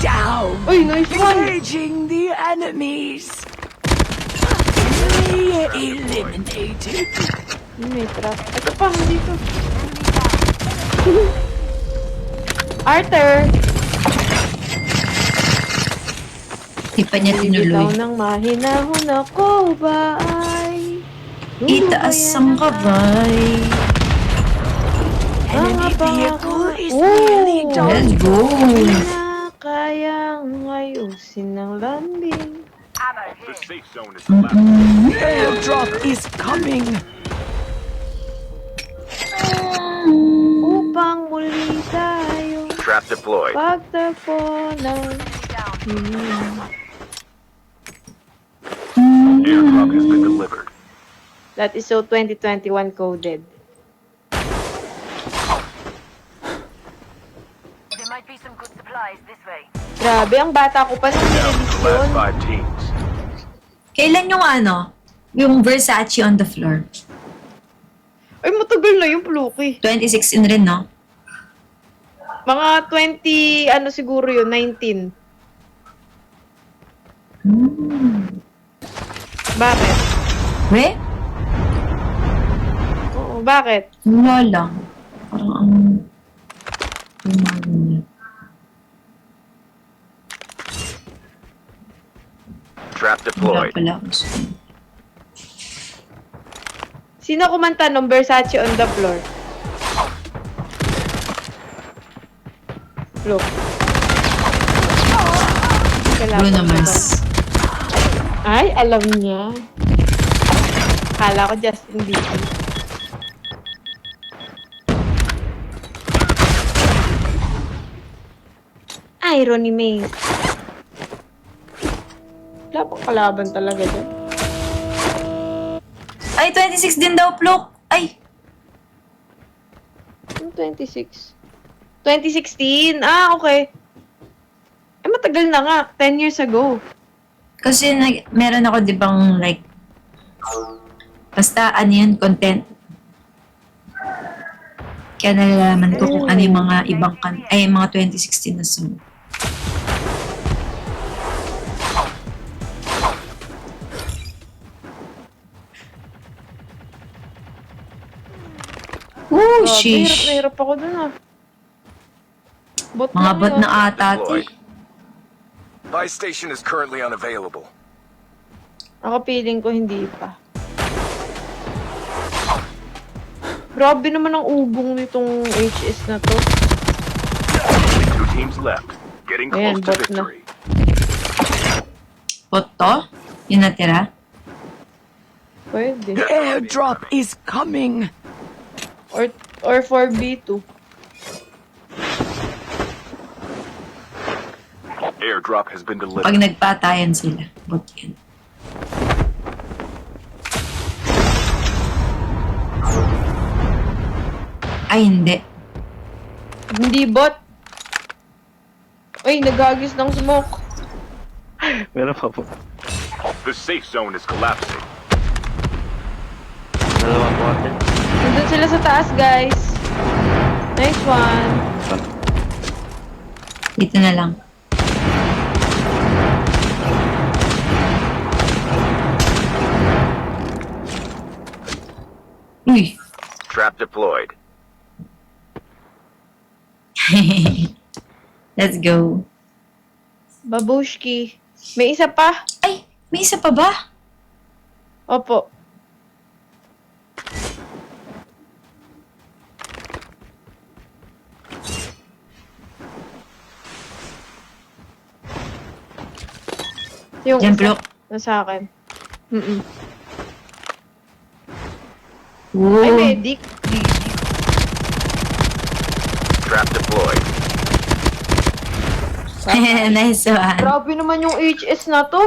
down. Uy, nice one! Engaging the enemies. Enemy eliminated. May trap. Ito pa, dito. Arthur! Di pa niya Bibitaw tinuloy. ng mahinahon ako ba ay Itaas ang kabay. Enemy vehicle is Ooh. nearly done. Let's go. na kayang ayusin ng landing. The safe zone is collapsing. Airdrop is coming. Upang muli tayo Trap deployed. pagtagpo ng Airdrop has been delivered. That is so 2021 coded. There might be some good supplies this way. Grabe, ang bata ko pa nung Down to nirelease the yun. last 5 teams. Kailan yung yung Versace on the floor? Ay, matagal na yung Pluki. 2016 rin, no? Mga 20, ano siguro yun, 19. Bakit? We? Oo, bakit? Wala lang. Parang ang... niya. Trap Wala deployed. pala ako sa... Sino kumanta ng Versace on the floor? Look. Bruno Mars. Ay, alam niya. Kala ko Justin Bieber. Irony Maze. Wala pang kalaban talaga dyan. Ay, 26 din daw, Plok. Ay, Yung 26. 2016? Ah, okay. Eh, matagal na nga. 10 years ago. kasi meron ako, di bang, like, basta, ano yun, content. Kaya nalalaman ko kung ano yung mga ibang mga 2016 na song. Oh, Grabe, hirap sheesh. na hirap ako dun ah. Bot Mga lang bot yun. na ata, Deployed. te. Buy station is currently unavailable. Ako feeling ko hindi pa. Grabe naman ang ubong nitong HS na to. Only 2 teams left. Getting Ayan, close to bot na. victory. Bot to? Yung natira? Pwede. Airdrop is coming. Or 4B2. Airdrop has been delivered. Pag nagpatayan sila, bot yan. Ay, hindi. Hindi bot. Uy, nagagis ng smoke. Meron pa po. The safe zone is collapsing. Dalawa po ate. Nandun sila sa taas, guys. Nice one. Dito na lang. Uy! Trap deployed. Let's go. Babushki. May isa pa. Ay! May isa pa ba? Opo. Yung Diyan, isa Plok. na sa akin. Mm-mm. Ooh. Ay, medic. Trap deployed. Nice one. Grabe naman yung HS na to.